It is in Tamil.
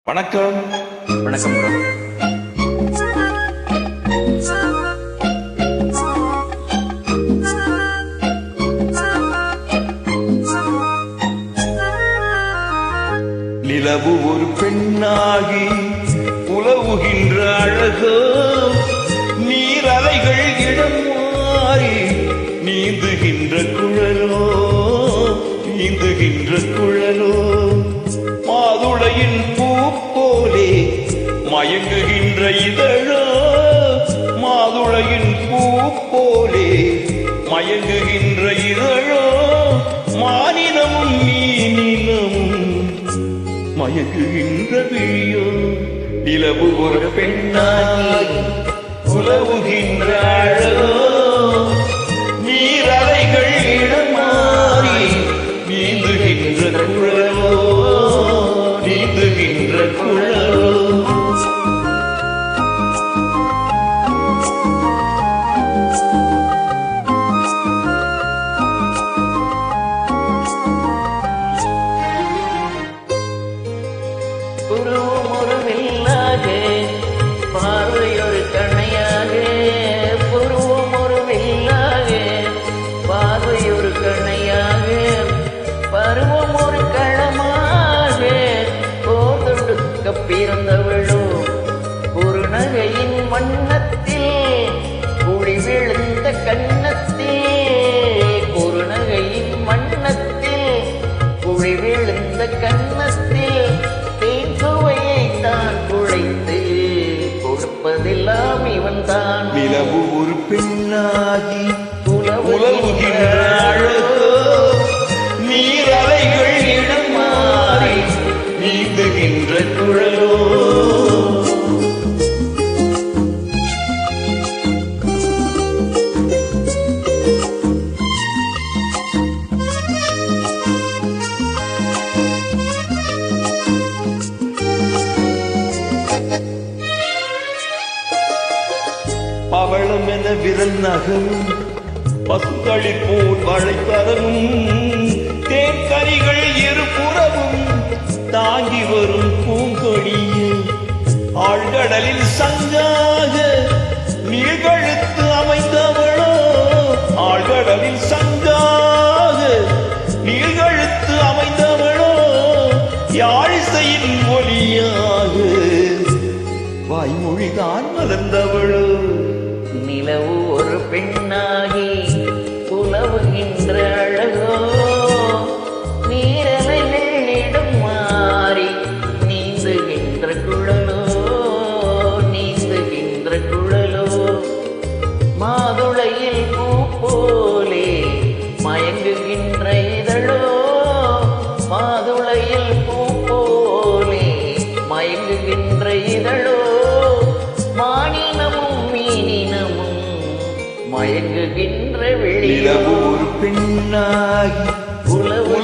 வணக்கம். வணக்கம் ப்ரோ. நிலவு ஒரு பெண்ணாகி உலவுகின்ற அழகோ, நீரலைகள் இடம் மாறி நீந்துகின்ற குழலோ, நீந்துகின்ற குழலோ, மாதுளையின் பூ போலே மயங்குகின்ற இதழோ, மாதுளையின் பூ போலே மயங்குகின்ற இதழோ, மானினமும் மீனினமும் மயங்குகின்ற விழியோ, நிலவு ஒரு பெண்ணாகி உலவுகின்ற அழகோ, நீரலைகள் இடம் மாறி நீந்துகின்ற குழலோ, நீந்துகின்ற குழலோ. உருவம் ஒரு வில்லாக, பார்வையொரு கணையாக, புருவம் ஒரு வில்லாக, பார்வையொரு கணையாக, பருவம் ஒரு களமாக, போதொடுக்க பிறந்தவளோ, குறுநகையின் வண்ணத்தில் குடி விழுந்த கன்னத்தில், குறுநகையின் வண்ணத்தில் குடி விழுந்த கன்னத்தில் சுவையை தான் குழைத்து கொடுப்பதெல்லாம் இவன் தான். நிலவு ஒரு பெண்ணாகி உலவுகின்ற அழகோ, நீரலைகள் இடம் மாறி நீந்துகின்ற குழலோ. பவளம் என விரல் நகரும் பசுக்களி போல் வளைப்பரவும், தேன்கனிகள் இருபுறவும் தாங்கி வரும் பூங்கொடியே, ஆழ்கடலில் சங்காக நீழ்கழுத்து அமைந்தவளோ, ஆழ்கடலில் சங்காக நீழ்கழுத்து அமைந்தவளோ, யாழிசையின் ஒலியாக வாய்மொழிதான் மலர்ந்தவளோ. நிலவு ஒரு பெண்ணாகி உலவுகின்ற அழகோ, நீரலைகள் இடம் மாறி நீந்துகின்ற குழலோ, நீந்துகின்ற குழலோ, மாதுளையில் பூ போலே மயங்குகின்ற இதழோ, மாதுளையில் பூ போலே மயங்குகின்ற இதழோ, மானினமும் மீனினமும் மயங்குகின்ற வெளியிலோ, ஒரு பெண்ணாகி உலவு